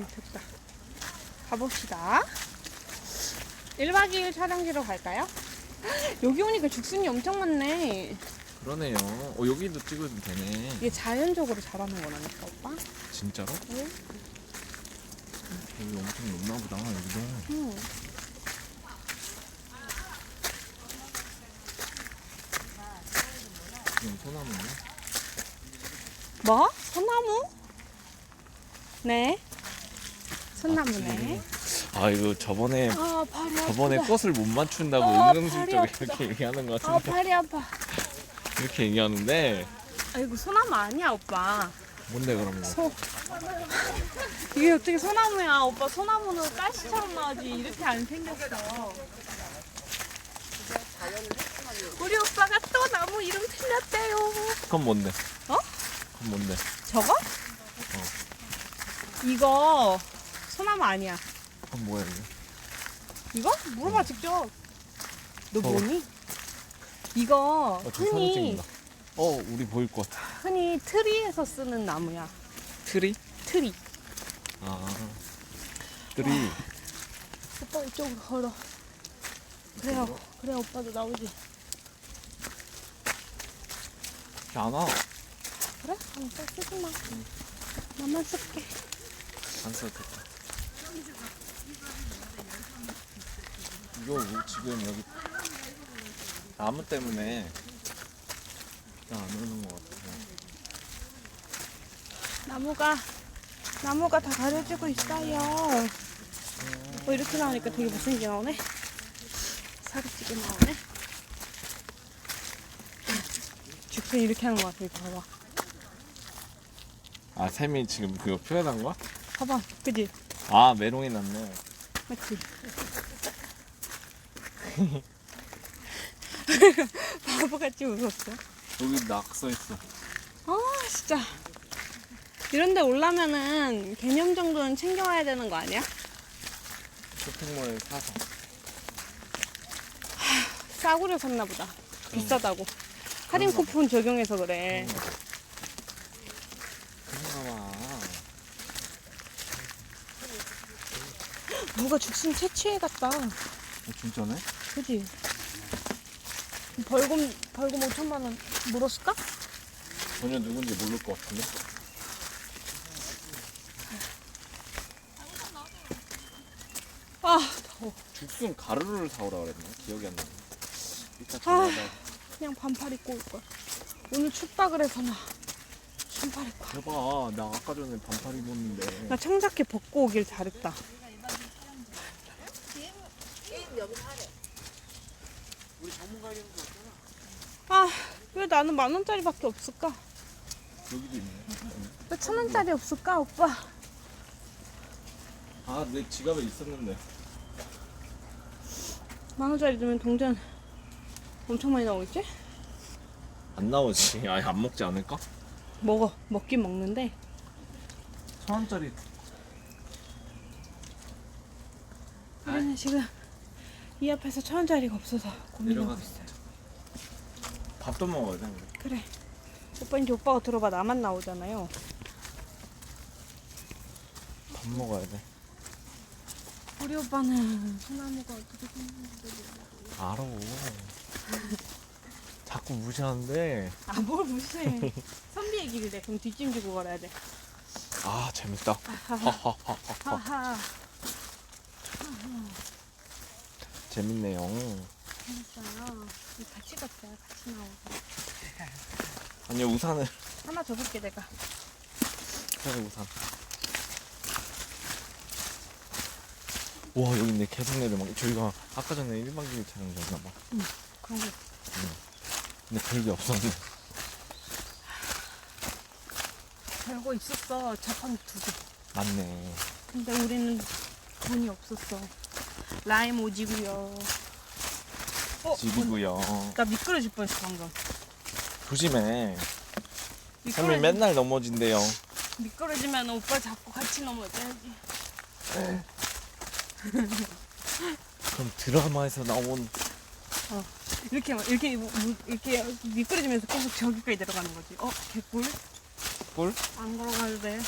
됐다. 가봅시다. 1박 2일 촬영지로 갈까요? 여기 오니까 죽순이 엄청 많네. 그러네요. 여기도 찍어도 되네. 이게 자연적으로 자라는 거라니까, 오빠? 진짜로? 응? 여기 엄청 높나 보다, 여기도. 응. 지금 소나무네. 뭐? 소나무? 네. 소나무네. 아, 이거 저번에 아, 발이 아프다. 꽃을 못 맞춘다고 발이 은근슬쩍 아프다. 이렇게 얘기하는 것 아, 같은데. 발이 아파. 이렇게 얘기하는데. 아, 이거 소나무 아니야, 오빠. 뭔데, 그러면? 이게 어떻게 소나무야, 오빠. 소나무는 가시처럼 나오지. 이렇게 안 생겼어. 우리 오빠가 또 나무 이름 틀렸대요. 그건 뭔데? 어? 그건 뭔데? 저거? 이거 소나무 아니야. 그건 뭐야, 이게? 이거? 물어봐 직접. 너 저거. 뭐니? 이거 저 사진 흔히 찍는다. 우리 보일 것 같아. 흔히 트리에서 쓰는 나무야. 트리? 트리. 아. 트리. 오빠 이쪽으로 걸어. 그래야 오빠도 나오지. 이렇게 안 와. 그래? 그럼 또 쓰지 마. 나만 쓸게. 안 써도 됐다. 이거 지금 여기 나무 때문에 그냥 안 오는 것 같아요. 나무가 다 가려지고 있어요. 이렇게 나오니까 되게 못생기게 나오네. 사기치게 나오네. 죽순 이렇게 하는 거 같아. 이거 봐봐. 아, 샘이 지금 그거 표현한 거야? 봐봐. 그지? 아, 메롱이 났네. 맞지? 바보같이 웃었어. 여기 낙 써있어. 아 진짜 이런데 오려면은 개념 정도는 챙겨와야 되는 거 아니야? 쇼핑몰에 사서. 싸구려 샀나 보다. 비싸다고. 할인 쿠폰 적용해서 그래. 그런가 봐. 누가 죽순 채취해 갔다. 진짜네? 그지? 벌금 5천만 원 물었을까? 전혀 누군지 모를 것 같은데? 아 더워. 죽순 가루를 사오라 그랬나? 기억이 안 나네. 이따 아. 전화하다. 그냥 반팔 입고 올걸. 오늘 춥다 그래서 나 반팔 입고. 대박. 나 아까 전에 반팔 입었는데. 나 청자켓 벗고 오길 잘했다. 우리 전문가 이름도 없잖아. 아 왜 나는 10,000원짜리밖에 없을까? 여기도 있네. 왜 1,000원짜리 없을까 오빠? 아, 내 지갑에 있었는데. 10,000원짜리 주면 동전 엄청 많이 나오겠지? 안 나오지. 아예 안 먹지 않을까? 먹긴 먹는데 1,000원짜리. 우리는 지금 이 앞에서 1,000원짜리가 없어서 고민하고 내려가서 있어요. 밥도 먹어야 돼. 우리. 그래. 오빠 이제 오빠가 들어봐. 나만 나오잖아요. 밥 먹어야 돼. 우리 오빠는 소나무가 어떻게 생겼는지 알아. 자꾸 무시하는데. 아 뭘 무시해. 선비 얘기를 해. 그럼 뒷짐 지고 걸어야 돼. 아, 재밌다. 하하. 하하하하. 하하. 재밌네요. 재밌어요. 우리 같이 걷자. 같이 나오자. 아니요, 우산을. 하나 더 줄게 내가. 그래, 우산. 와, 여기 있네. 계속 내려막. 저희가 아까 전에 1박 2일 촬영이었나봐. 그런 거. 근데 별게 없었는데. 별거 있었어. 자판 2개. 맞네. 근데 우리는 돈이 없었어. 라임 오지고요. 집이고요. 나 미끄러질 뻔했어 방금. 조심해. 삶이 맨날 넘어진대요. 미끄러지면 오빠 잡고 같이 넘어져야지. 그럼 드라마에서 나온 이렇게 미끄러지면서 계속 저기까지 내려가는 거지. 개꿀? 꿀? 안 걸어가도 돼.